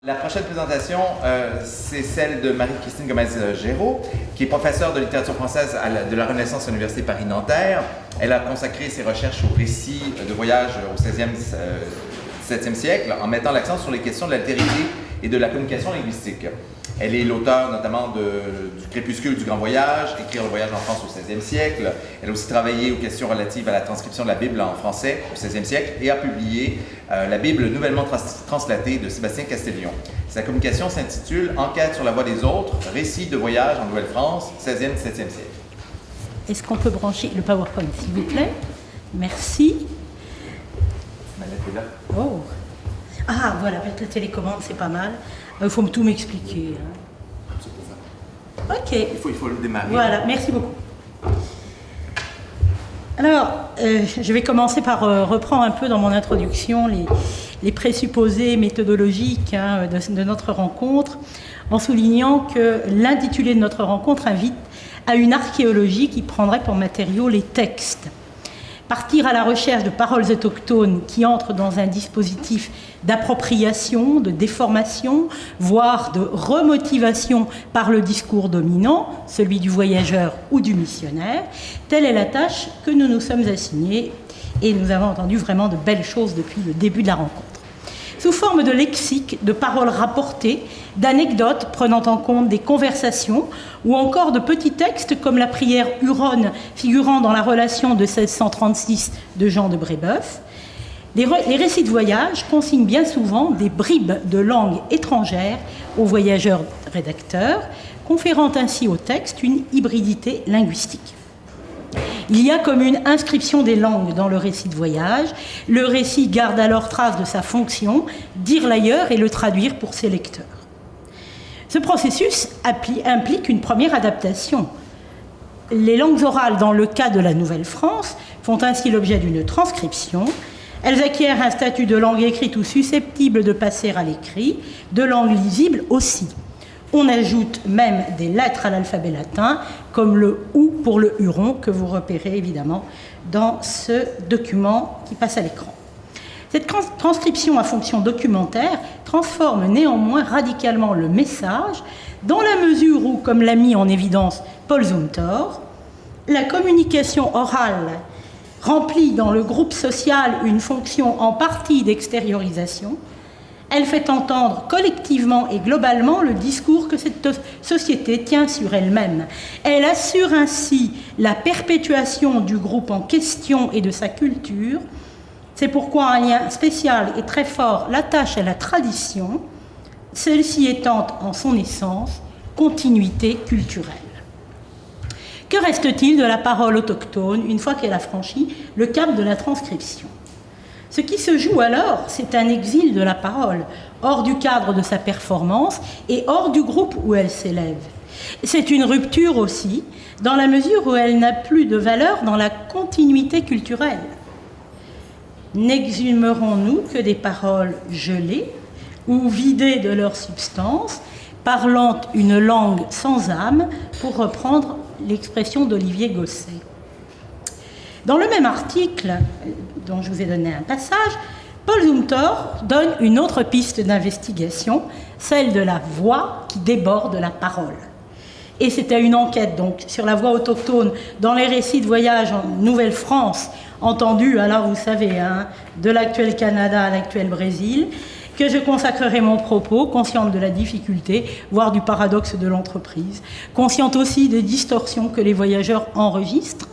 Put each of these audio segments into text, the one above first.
La prochaine présentation, c'est celle de Marie-Christine Gomez-Géraud, qui est professeure de littérature française de la Renaissance à l'Université Paris-Nanterre. Elle a consacré ses recherches au récit de voyage au 16e, 17e siècle, en mettant l'accent sur les questions de l'altérité et de la communication linguistique. Elle est l'auteure notamment du Crépuscule du Grand Voyage, Écrire le voyage en France au 16e siècle. Elle a aussi travaillé aux questions relatives à la transcription de la Bible en français au 16e siècle et a publié la Bible nouvellement translatée de Sébastien Castellion. Sa communication s'intitule « Enquête sur la voie des autres, récit de voyage en Nouvelle-France, 16e, 17e siècle ». Est-ce qu'on peut brancher le PowerPoint, s'il vous plaît? Merci. Ma lettre est là. Oh. Ah, voilà, avec la télécommande, c'est pas mal. Il faut tout m'expliquer. Ok. Il faut le démarrer. Voilà, merci beaucoup. Alors, je vais commencer par reprendre un peu dans mon introduction les présupposés méthodologiques de notre rencontre, en soulignant que l'intitulé de notre rencontre invite à une archéologie qui prendrait pour matériaux les textes. Partir à la recherche de paroles autochtones qui entrent dans un dispositif d'appropriation, de déformation, voire de remotivation par le discours dominant, celui du voyageur ou du missionnaire, telle est la tâche que nous nous sommes assignés et nous avons entendu vraiment de belles choses depuis le début de la rencontre. Sous forme de lexique, de paroles rapportées, d'anecdotes prenant en compte des conversations ou encore de petits textes comme la prière Huronne figurant dans la relation de 1636 de Jean de Brébeuf, les récits de voyage consignent bien souvent des bribes de langue étrangère aux voyageurs rédacteurs, conférant ainsi au texte une hybridité linguistique. Il y a comme une inscription des langues dans le récit de voyage. Le récit garde alors trace de sa fonction, dire l'ailleurs et le traduire pour ses lecteurs. Ce processus implique une première adaptation. Les langues orales, dans le cas de la Nouvelle-France, font ainsi l'objet d'une transcription. Elles acquièrent un statut de langue écrite ou susceptible de passer à l'écrit, de langue lisible aussi. On ajoute même des lettres à l'alphabet latin, comme le « ou » pour le Huron, que vous repérez évidemment dans ce document qui passe à l'écran. Cette transcription à fonction documentaire transforme néanmoins radicalement le message, dans la mesure où, comme l'a mis en évidence Paul Zumthor, la communication orale remplit dans le groupe social une fonction en partie d'extériorisation. Elle fait entendre collectivement et globalement le discours que cette société tient sur elle-même. Elle assure ainsi la perpétuation du groupe en question et de sa culture. C'est pourquoi un lien spécial et très fort l'attache à la tradition, celle-ci étant en son essence continuité culturelle. Que reste-t-il de la parole autochtone une fois qu'elle a franchi le cap de la transcription ? Ce qui se joue alors, c'est un exil de la parole, hors du cadre de sa performance et hors du groupe où elle s'élève. C'est une rupture aussi, dans la mesure où elle n'a plus de valeur dans la continuité culturelle. N'exhumerons-nous que des paroles gelées ou vidées de leur substance, parlant une langue sans âme, pour reprendre l'expression d'Olivier Gosset. Dans le même article, dont je vous ai donné un passage, Paul Zumthor donne une autre piste d'investigation, celle de la voix qui déborde la parole. Et c'était une enquête donc sur la voix autochtone dans les récits de voyage en Nouvelle-France, entendus, alors vous savez, de l'actuel Canada à l'actuel Brésil, que je consacrerai mon propos, consciente de la difficulté, voire du paradoxe de l'entreprise, consciente aussi des distorsions que les voyageurs enregistrent.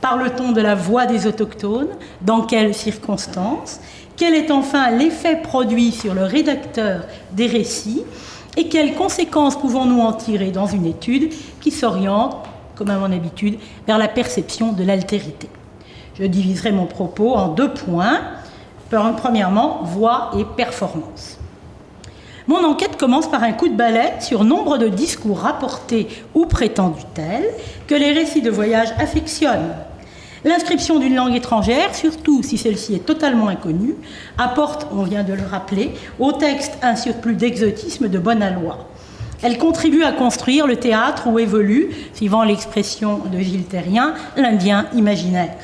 Parle-t-on de la voix des autochtones? Dans quelles circonstances? Quel est enfin l'effet produit sur le rédacteur des récits? Et quelles conséquences pouvons-nous en tirer dans une étude qui s'oriente, comme à mon habitude, vers la perception de l'altérité? Je diviserai mon propos en 2 points. Premièrement, voix et performance. Mon enquête commence par un coup de balai sur nombre de discours rapportés ou prétendus tels que les récits de voyage affectionnent. L'inscription d'une langue étrangère, surtout si celle-ci est totalement inconnue, apporte, on vient de le rappeler, au texte un surplus d'exotisme de bonne aloi. Elle contribue à construire le théâtre où évolue, suivant l'expression de Gilles Thérien, l'Indien imaginaire.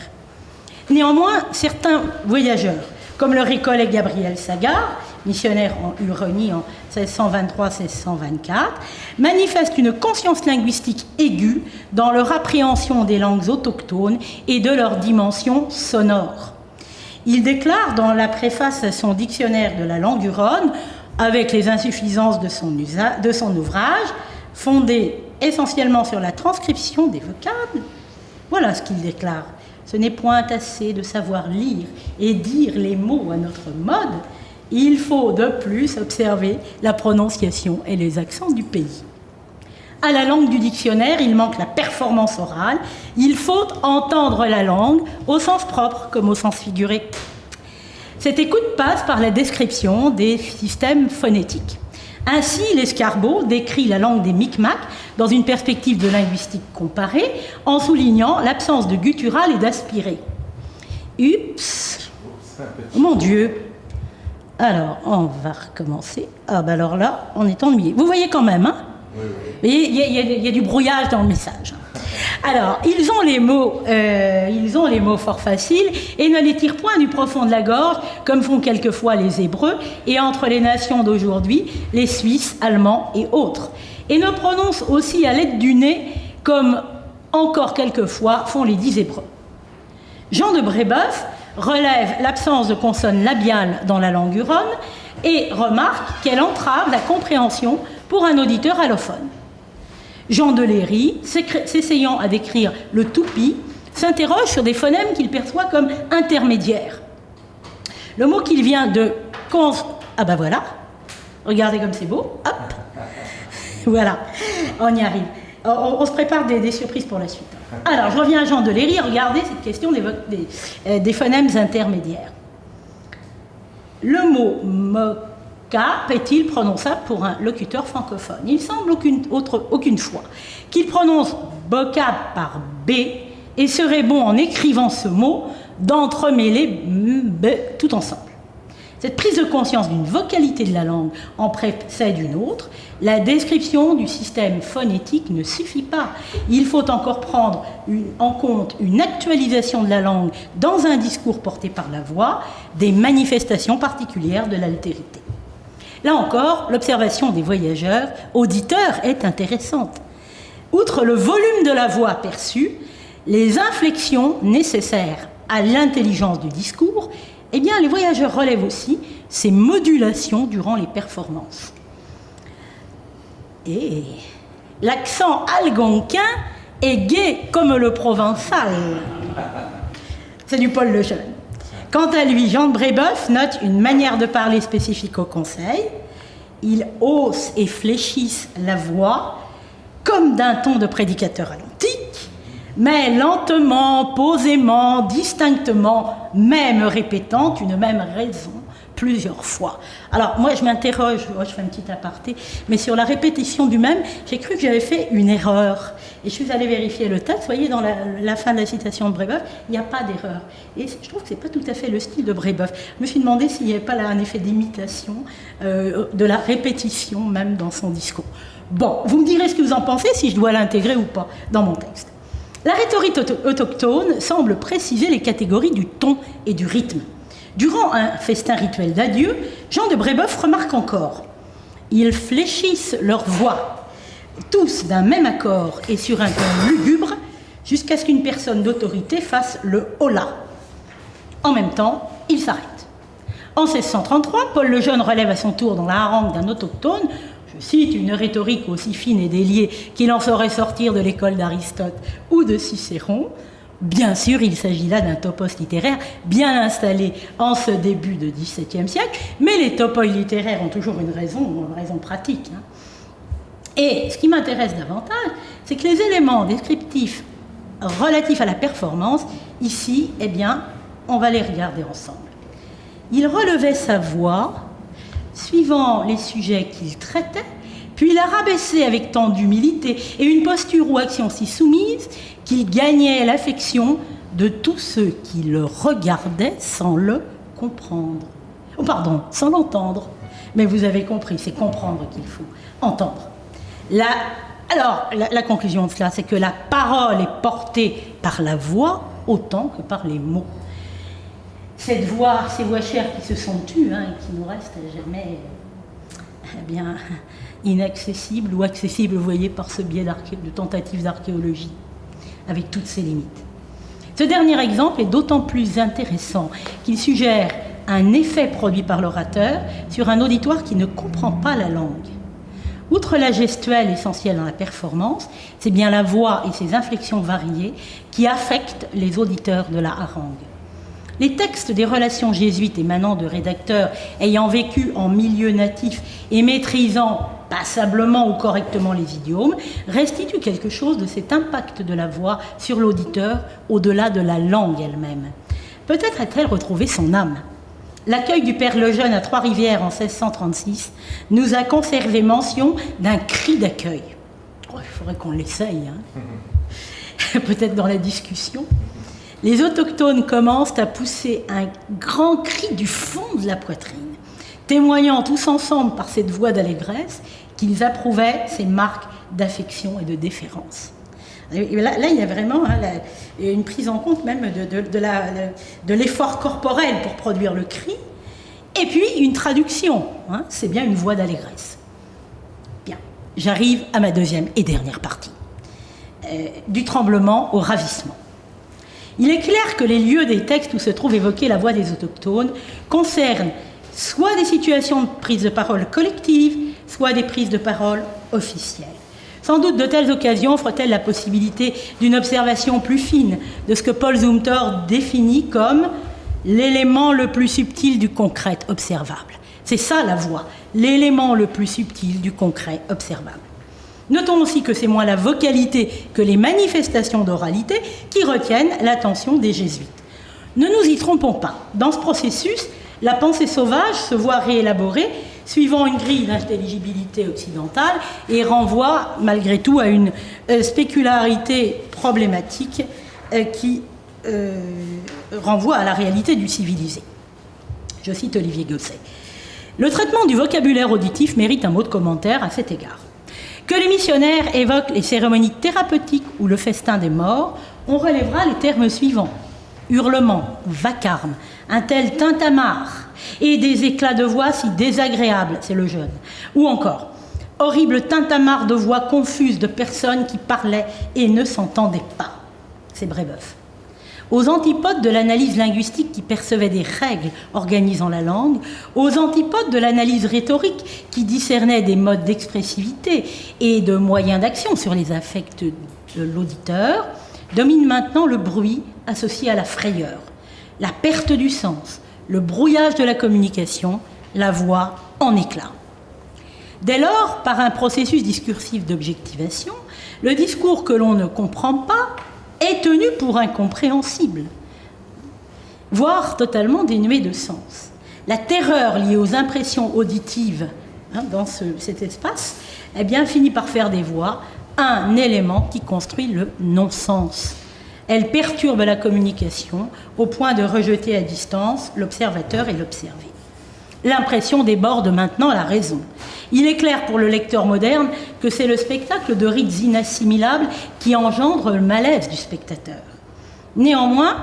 Néanmoins, certains voyageurs, comme le récoltait Gabriel Sagard, missionnaire en Huronie en 1623-1624, manifeste une conscience linguistique aiguë dans leur appréhension des langues autochtones et de leur dimension sonore. Il déclare dans la préface à son dictionnaire de la langue huronne, avec les insuffisances de son ouvrage, fondé essentiellement sur la transcription des vocables, voilà ce qu'il déclare. Ce n'est point assez de savoir lire et dire les mots à notre mode, il faut de plus observer la prononciation et les accents du pays. À la langue du dictionnaire, il manque la performance orale, il faut entendre la langue au sens propre comme au sens figuré. Cette écoute passe par la description des systèmes phonétiques. Ainsi, l'Escarbot décrit la langue des Micmacs dans une perspective de linguistique comparée, en soulignant l'absence de guttural et d'aspiré. Ups, oh mon Dieu. Alors, on va recommencer. Ah ben alors là, on est ennuyé. Vous voyez quand même, hein? Oui, oui. Il y a du brouillage dans le message. Alors, ils ont les mots fort faciles et ne les tirent point du profond de la gorge, comme font quelquefois les Hébreux, et entre les nations d'aujourd'hui, les Suisses, Allemands et autres. Et ne prononcent aussi à l'aide du nez, comme encore quelquefois font les dits Hébreux. Jean de Brébeuf relève l'absence de consonnes labiales dans la langue huronne et remarque qu'elle entrave la compréhension pour un auditeur allophone. Jean de Léry, s'essayant à décrire le tupi, s'interroge sur des phonèmes qu'il perçoit comme intermédiaires. Le mot qu'il vient de... Ah ben voilà, regardez comme c'est beau, hop, voilà, on y arrive. On se prépare des surprises pour la suite. Alors, je reviens à Jean de Léry, regardez cette question des phonèmes intermédiaires. Le mot moka est-il prononçable pour un locuteur francophone? Il semble aucune fois qu'il prononce boca par B et serait bon en écrivant ce mot d'entremêler b tout ensemble. Cette prise de conscience d'une vocalité de la langue en précède une autre. La description du système phonétique ne suffit pas. Il faut encore prendre en compte une actualisation de la langue dans un discours porté par la voix, des manifestations particulières de l'altérité. Là encore, l'observation des voyageurs, auditeurs, est intéressante. Outre le volume de la voix perçue, les inflexions nécessaires à l'intelligence du discours, eh bien, les voyageurs relèvent aussi ces modulations durant les performances. Et l'accent algonquin est gai comme le provençal. C'est du Paul Lejeune. Quant à lui, Jean de Brébeuf note une manière de parler spécifique au Conseil. Il hausse et fléchisse la voix comme d'un ton de prédicateur à l'antique, mais lentement, posément, distinctement, même répétant une même raison plusieurs fois. Alors, moi, je m'interroge, je fais un petit aparté, mais sur la répétition du même, j'ai cru que j'avais fait une erreur. Et je suis allée vérifier le texte. Vous voyez, dans la fin de la citation de Brébeuf, il n'y a pas d'erreur. Et je trouve que ce n'est pas tout à fait le style de Brébeuf. Je me suis demandé s'il n'y avait pas là un effet d'imitation, de la répétition même dans son discours. Bon, vous me direz ce que vous en pensez, si je dois l'intégrer ou pas dans mon texte. La rhétorique autochtone semble préciser les catégories du ton et du rythme. Durant un festin rituel d'adieu, Jean de Brébeuf remarque encore « Ils fléchissent leur voix, tous d'un même accord et sur un ton lugubre, jusqu'à ce qu'une personne d'autorité fasse le « hola ». En même temps, ils s'arrêtent. En 1633, Paul Lejeune relève à son tour dans la harangue d'un autochtone, je cite, une rhétorique aussi fine et déliée qu'il en saurait sortir de l'école d'Aristote ou de Cicéron. Bien sûr, il s'agit là d'un topos littéraire bien installé en ce début de XVIIe siècle, mais les topos littéraires ont toujours une raison pratique. Et ce qui m'intéresse davantage, c'est que les éléments descriptifs relatifs à la performance, ici, eh bien, on va les regarder ensemble. Il relevait sa voix, suivant les sujets qu'il traitait, puis la rabaissait avec tant d'humilité et une posture ou action si soumise qu'il gagnait l'affection de tous ceux qui le regardaient sans le comprendre. Oh, pardon, sans l'entendre. Mais vous avez compris, c'est comprendre qu'il faut entendre. La conclusion de cela, c'est que la parole est portée par la voix autant que par les mots. ces voix chères qui se sont tues, et qui nous restent à jamais bien inaccessibles ou accessibles, vous voyez, par ce biais de tentatives d'archéologie, avec toutes ses limites. Ce dernier exemple est d'autant plus intéressant qu'il suggère un effet produit par l'orateur sur un auditoire qui ne comprend pas la langue. Outre la gestuelle essentielle dans la performance, c'est bien la voix et ses inflexions variées qui affectent les auditeurs de la harangue. Les textes des relations jésuites émanant de rédacteurs ayant vécu en milieu natif et maîtrisant passablement ou correctement les idiomes restituent quelque chose de cet impact de la voix sur l'auditeur au-delà de la langue elle-même. Peut-être a-t-elle retrouvé son âme. L'accueil du Père Lejeune à Trois-Rivières en 1636 nous a conservé mention d'un cri d'accueil. Oh, il faudrait qu'on l'essaye, peut-être dans la discussion. Les autochtones commencent à pousser un grand cri du fond de la poitrine, témoignant tous ensemble par cette voix d'allégresse qu'ils approuvaient ces marques d'affection et de déférence. Et là, il y a vraiment une prise en compte même de l'effort corporel pour produire le cri, et puis une traduction, c'est bien une voix d'allégresse. Bien, j'arrive à ma deuxième et dernière partie, du tremblement au ravissement. Il est clair que les lieux des textes où se trouve évoquée la voix des autochtones concernent soit des situations de prise de parole collective, soit des prises de parole officielles. Sans doute de telles occasions offrent-elles la possibilité d'une observation plus fine de ce que Paul Zumthor définit comme l'élément le plus subtil du concret observable. C'est ça la voix, l'élément le plus subtil du concret observable. Notons aussi que c'est moins la vocalité que les manifestations d'oralité qui retiennent l'attention des jésuites. Ne nous y trompons pas. Dans ce processus, la pensée sauvage se voit réélaborée suivant une grille d'intelligibilité occidentale et renvoie malgré tout à une spécularité problématique qui renvoie à la réalité du civilisé. Je cite Olivier Gosset. Le traitement du vocabulaire auditif mérite un mot de commentaire à cet égard. Que les missionnaires évoquent les cérémonies thérapeutiques ou le festin des morts, on relèvera les termes suivants. Hurlements, vacarme, un tel tintamarre et des éclats de voix si désagréables, c'est le jeune. Ou encore, horrible tintamarre de voix confuse de personnes qui parlaient et ne s'entendaient pas, c'est Brébeuf. Aux antipodes de l'analyse linguistique qui percevait des règles organisant la langue, aux antipodes de l'analyse rhétorique qui discernait des modes d'expressivité et de moyens d'action sur les affects de l'auditeur, domine maintenant le bruit associé à la frayeur, la perte du sens, le brouillage de la communication, la voix en éclat. Dès lors, par un processus discursif d'objectivation, le discours que l'on ne comprend pas est tenu pour incompréhensible, voire totalement dénué de sens. La terreur liée aux impressions auditives dans cet espace finit par faire des voix un élément qui construit le non-sens. Elle perturbe la communication au point de rejeter à distance l'observateur et l'observé. L'impression déborde maintenant la raison. Il est clair pour le lecteur moderne que c'est le spectacle de rites inassimilables qui engendre le malaise du spectateur. Néanmoins,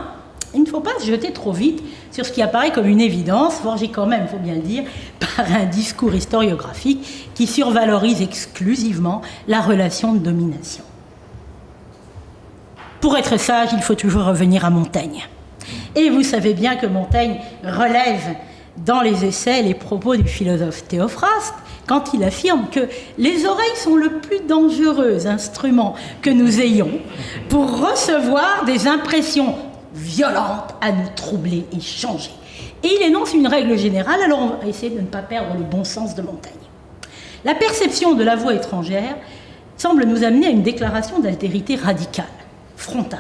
il ne faut pas se jeter trop vite sur ce qui apparaît comme une évidence, forgée quand même, il faut bien le dire, par un discours historiographique qui survalorise exclusivement la relation de domination. Pour être sage, il faut toujours revenir à Montaigne. Et vous savez bien que Montaigne relève dans les essais les propos du philosophe Théophraste quand il affirme que les oreilles sont le plus dangereux instrument que nous ayons pour recevoir des impressions violentes à nous troubler et changer. Et il énonce une règle générale, alors on va essayer de ne pas perdre le bon sens de Montaigne. La perception de la voix étrangère semble nous amener à une déclaration d'altérité radicale, frontale.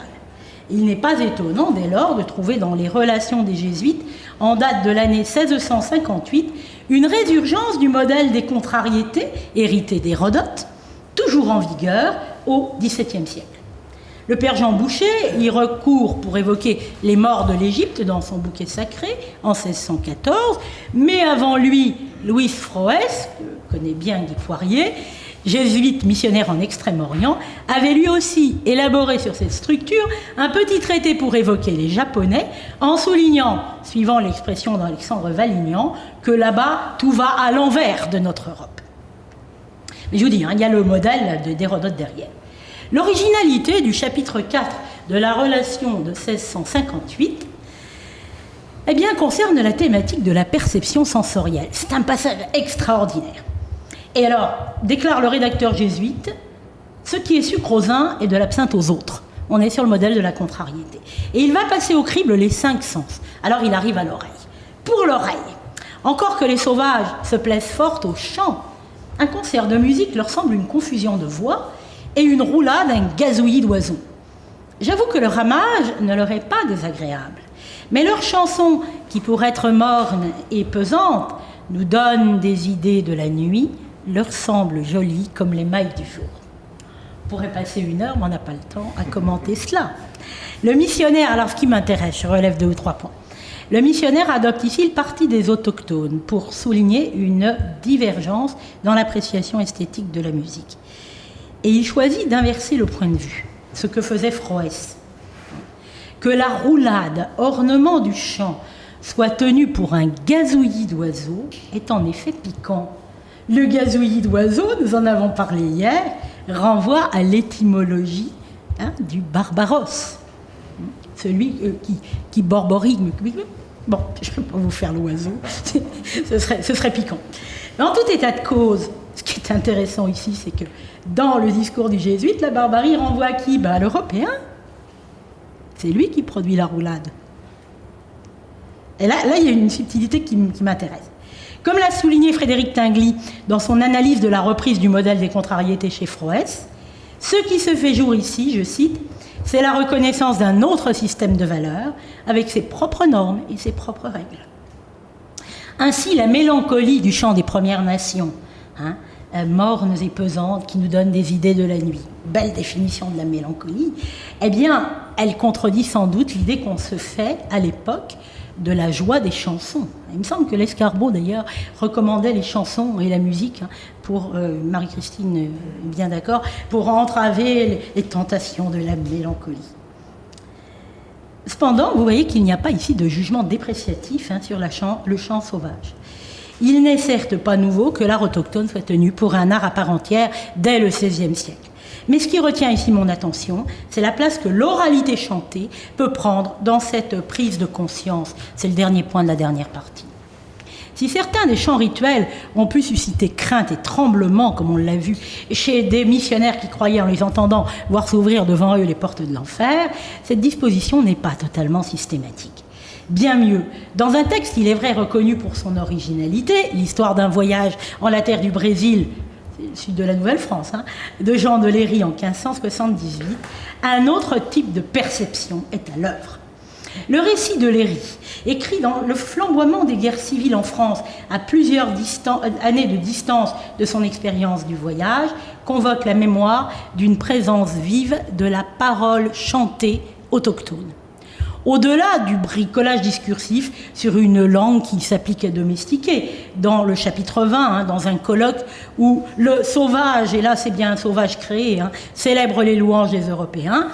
Il n'est pas étonnant dès lors de trouver dans les relations des jésuites, en date de l'année 1658, une résurgence du modèle des contrariétés hérité d'Hérodote, toujours en vigueur au XVIIe siècle. Le père Jean Boucher y recourt pour évoquer les morts de l'Égypte dans son bouquet sacré en 1614, mais avant lui, Louis Froès, que connaît bien Guy Poirier, jésuite missionnaire en Extrême-Orient, avait lui aussi élaboré sur cette structure un petit traité pour évoquer les Japonais, en soulignant, suivant l'expression d'Alexandre Valignan, que là-bas, tout va à l'envers de notre Europe. Mais je vous dis, il y a le modèle d'Hérodote derrière. L'originalité du chapitre 4 de la relation de 1658 concerne la thématique de la perception sensorielle. C'est un passage extraordinaire. Et alors, déclare le rédacteur jésuite, ce qui est sucre aux uns est de l'absinthe aux autres. On est sur le modèle de la contrariété. Et il va passer au crible les 5 sens. Alors il arrive à l'oreille. Pour l'oreille, encore que les sauvages se plaisent fort au chant, un concert de musique leur semble une confusion de voix et une roulade, un gazouillis d'oiseaux. J'avoue que le ramage ne leur est pas désagréable. Mais leurs chansons, qui pour être mornes et pesantes, nous donnent des idées de la nuit, leur semblent jolies comme les mailles du jour. On pourrait passer 1 heure, mais on n'a pas le temps à commenter cela. Le missionnaire, alors ce qui m'intéresse, je relève 2 ou 3 points. Le missionnaire adopte ici le parti des autochtones pour souligner une divergence dans l'appréciation esthétique de la musique. Et il choisit d'inverser le point de vue, ce que faisait Froès. Que la roulade, ornement du chant, soit tenue pour un gazouillis d'oiseaux est en effet piquant. Le gazouillis d'oiseaux, nous en avons parlé hier, renvoie à l'étymologie du barbaros. Celui qui borborique. Bon, je ne peux pas vous faire l'oiseau, ce serait piquant. Mais en tout état de cause, ce qui est intéressant ici, c'est que dans le discours du jésuite, la barbarie renvoie à qui ? À l'Européen. C'est lui qui produit la roulade. Et là, il y a une subtilité qui m'intéresse. Comme l'a souligné Frédéric Tinguely dans son analyse de la reprise du modèle des contrariétés chez Froès, ce qui se fait jour ici, je cite, c'est la reconnaissance d'un autre système de valeurs avec ses propres normes et ses propres règles. Ainsi, la mélancolie du chant des Premières Nations, mornes et pesantes, qui nous donne des idées de la nuit, belle définition de la mélancolie, elle contredit sans doute l'idée qu'on se fait à l'époque de la joie des chansons. Il me semble que Lescarbot, d'ailleurs, recommandait les chansons et la musique pour, Marie-Christine bien d'accord, pour entraver les tentations de la mélancolie. Cependant, vous voyez qu'il n'y a pas ici de jugement dépréciatif sur le chant sauvage. Il n'est certes pas nouveau que l'art autochtone soit tenu pour un art à part entière dès le XVIe siècle. Mais ce qui retient ici mon attention, c'est la place que l'oralité chantée peut prendre dans cette prise de conscience. C'est le dernier point de la dernière partie. Si certains des chants rituels ont pu susciter crainte et tremblement, comme on l'a vu chez des missionnaires qui croyaient en les entendant voir s'ouvrir devant eux les portes de l'enfer, cette disposition n'est pas totalement systématique. Bien mieux, dans un texte, il est vrai, reconnu pour son originalité, l'histoire d'un voyage en la terre du Brésil, sud de la Nouvelle-France, de Jean de Léry en 1578, un autre type de perception est à l'œuvre. Le récit de Léry, écrit dans le flamboiement des guerres civiles en France, à plusieurs années de distance de son expérience du voyage, convoque la mémoire d'une présence vive de la parole chantée autochtone. Au-delà du bricolage discursif sur une langue qui s'applique à domestiquer, dans le chapitre 20, dans un colloque où le sauvage, et là c'est bien un sauvage créé, célèbre les louanges des Européens,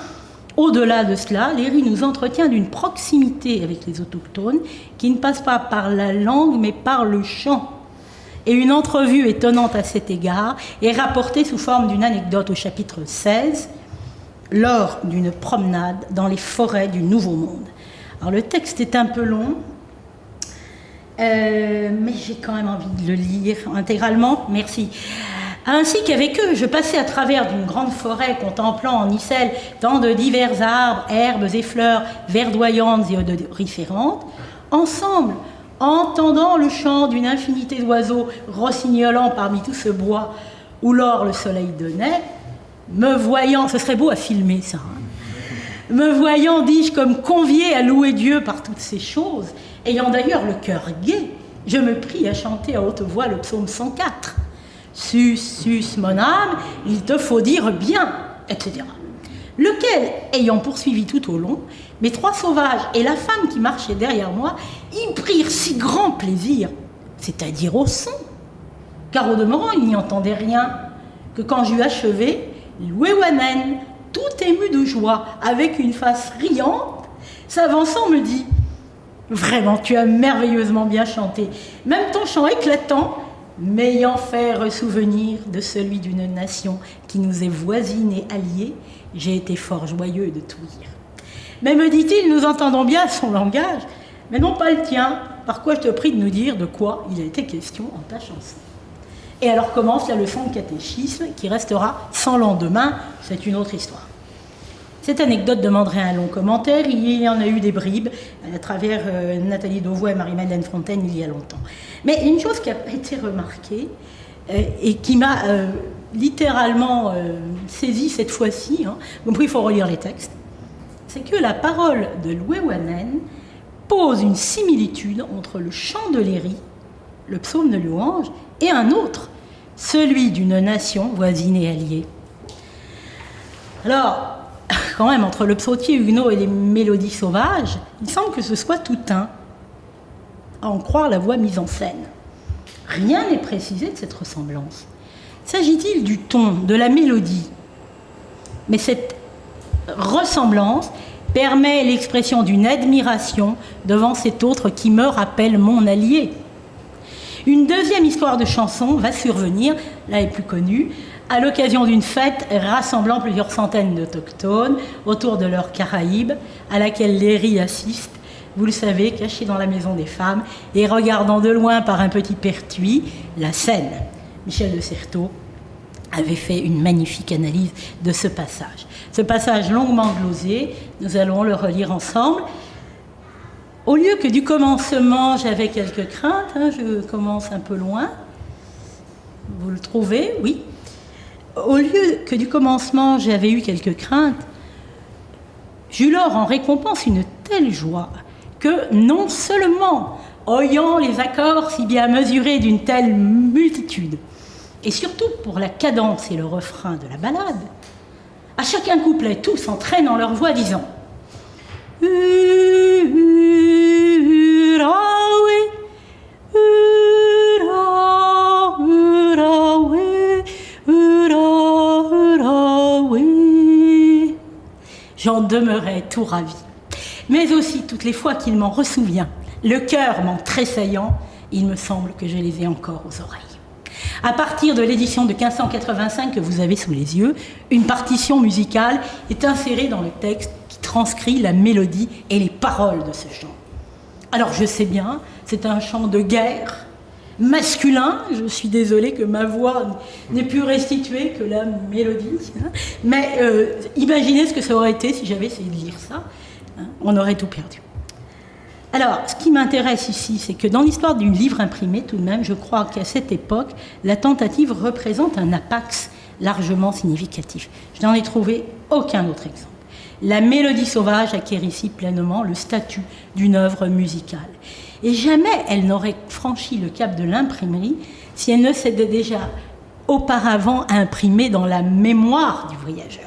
au-delà de cela, Léry nous entretient d'une proximité avec les autochtones qui ne passe pas par la langue mais par le chant. Et une entrevue étonnante à cet égard est rapportée sous forme d'une anecdote au chapitre 16, lors d'une promenade dans les forêts du Nouveau Monde. Alors le texte est un peu long, mais j'ai quand même envie de le lire intégralement, merci. Ainsi qu'avec eux, je passais à travers d'une grande forêt contemplant en icelle tant de divers arbres, herbes et fleurs verdoyantes et odoriférantes, ensemble, entendant le chant d'une infinité d'oiseaux rossignolant parmi tout ce bois où l'or le soleil donnait, me voyant, ce serait beau à filmer ça, me voyant, dis-je, comme convié à louer Dieu par toutes ces choses, ayant d'ailleurs le cœur gai, je me pris à chanter à haute voix le psaume 104. Sus, sus, mon âme, il te faut dire bien, etc. Lequel, ayant poursuivi tout au long, mes 3 sauvages et la femme qui marchait derrière moi y prirent si grand plaisir, c'est-à-dire au son, car au demeurant, ils n'y entendaient rien, que quand j'eus achevé, Louéouanen, tout ému de joie, avec une face riante, s'avançant me dit « Vraiment, tu as merveilleusement bien chanté, même ton chant éclatant, m'ayant fait ressouvenir de celui d'une nation qui nous est voisine et alliée, j'ai été fort joyeux de tout lire. Mais me dit-il, nous entendons bien son langage, mais non pas le tien, par quoi je te prie de nous dire de quoi il a été question en ta chanson. » Et alors commence la leçon de catéchisme qui restera sans lendemain, c'est une autre histoire. Cette anecdote demanderait un long commentaire, il y en a eu des bribes à travers Nathalie Dauvois et Marie-Madeleine Fontaine il y a longtemps. Mais une chose qui a été remarquée et qui m'a littéralement saisie cette fois-ci, donc il faut relire les textes, c'est que la parole de Louéouanen pose une similitude entre le chant de Léry, le psaume de louange, et un autre, celui d'une nation voisine et alliée. Alors, quand même, entre le psautier huguenot et les mélodies sauvages, il semble que ce soit tout un, à en croire la voix mise en scène. Rien n'est précisé de cette ressemblance. S'agit-il du ton, de la mélodie? Mais cette ressemblance permet l'expression d'une admiration devant cet autre qui me rappelle mon allié. Une deuxième histoire de chanson va survenir, là est plus connue, à l'occasion d'une fête rassemblant plusieurs centaines d'autochtones autour de leur Caraïbe, à laquelle Léry assiste, vous le savez, caché dans la maison des femmes, et regardant de loin par un petit pertuis la scène. Michel de Certeau avait fait une magnifique analyse de ce passage. Ce passage longuement glosé, nous allons le relire ensemble. Au lieu que du commencement, j'avais quelques craintes, je commence un peu loin, vous le trouvez, oui. Au lieu que du commencement, j'avais eu quelques craintes, j'eus lors en récompense une telle joie que non seulement, oyant les accords si bien mesurés d'une telle multitude, et surtout pour la cadence et le refrain de la ballade, à chacun couplet, tous entraînant leur voix disant j'en demeurais tout ravi. Mais aussi, toutes les fois qu'il m'en ressouvient, le cœur m'en tressaillant, il me semble que je les ai encore aux oreilles. À partir de l'édition de 1585 que vous avez sous les yeux, une partition musicale est insérée dans le texte qui transcrit la mélodie et les paroles de ce chant. Alors je sais bien, c'est un chant de guerre, masculin, je suis désolée que ma voix n'ait pu restituer que la mélodie, mais imaginez ce que ça aurait été si j'avais essayé de lire ça, on aurait tout perdu. Alors, ce qui m'intéresse ici, c'est que dans l'histoire du livre imprimé, tout de même, je crois qu'à cette époque, la tentative représente un apax largement significatif. Je n'en ai trouvé aucun autre exemple. La mélodie sauvage acquiert ici pleinement le statut d'une œuvre musicale. Et jamais elle n'aurait franchi le cap de l'imprimerie si elle ne s'était déjà auparavant imprimée dans la mémoire du voyageur,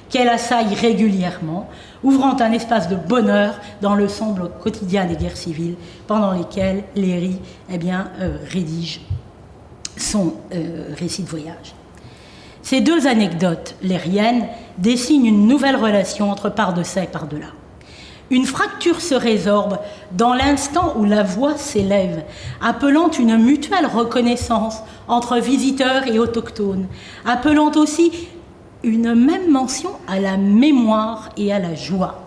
qu'elle assaille régulièrement, ouvrant un espace de bonheur dans le sombre quotidien des guerres civiles pendant lesquelles Léry rédige son récit de voyage. Ces deux anecdotes lériennes dessinent une nouvelle relation entre par-deçà et par-delà. Une fracture se résorbe dans l'instant où la voix s'élève, appelant une mutuelle reconnaissance entre visiteurs et autochtones, appelant aussi une même mention à la mémoire et à la joie.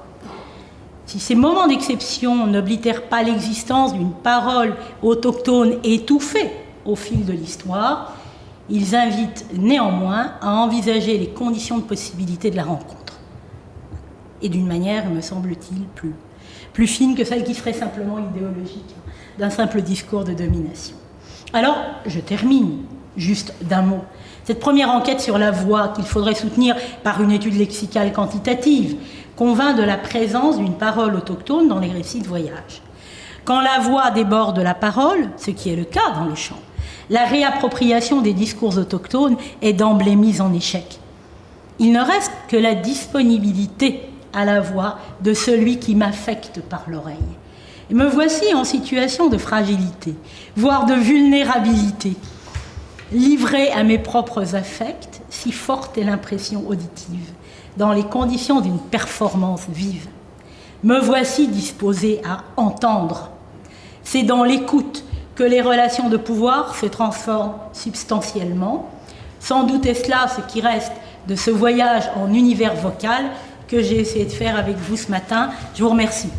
Si ces moments d'exception n'oblitèrent pas l'existence d'une parole autochtone étouffée au fil de l'histoire, ils invitent néanmoins à envisager les conditions de possibilité de la rencontre. Et d'une manière, me semble-t-il, plus fine que celle qui serait simplement idéologique, d'un simple discours de domination. Alors, je termine juste d'un mot. Cette première enquête sur la voix, qu'il faudrait soutenir par une étude lexicale quantitative, convainc de la présence d'une parole autochtone dans les récits de voyage. Quand la voix déborde de la parole, ce qui est le cas dans le chant, la réappropriation des discours autochtones est d'emblée mise en échec. Il ne reste que la disponibilité à la voix de celui qui m'affecte par l'oreille. Et me voici en situation de fragilité, voire de vulnérabilité. livré à mes propres affects, si forte est l'impression auditive, dans les conditions d'une performance vive. Me voici disposé à entendre. C'est dans l'écoute que les relations de pouvoir se transforment substantiellement. Sans doute est cela ce qui reste de ce voyage en univers vocal que j'ai essayé de faire avec vous ce matin. Je vous remercie.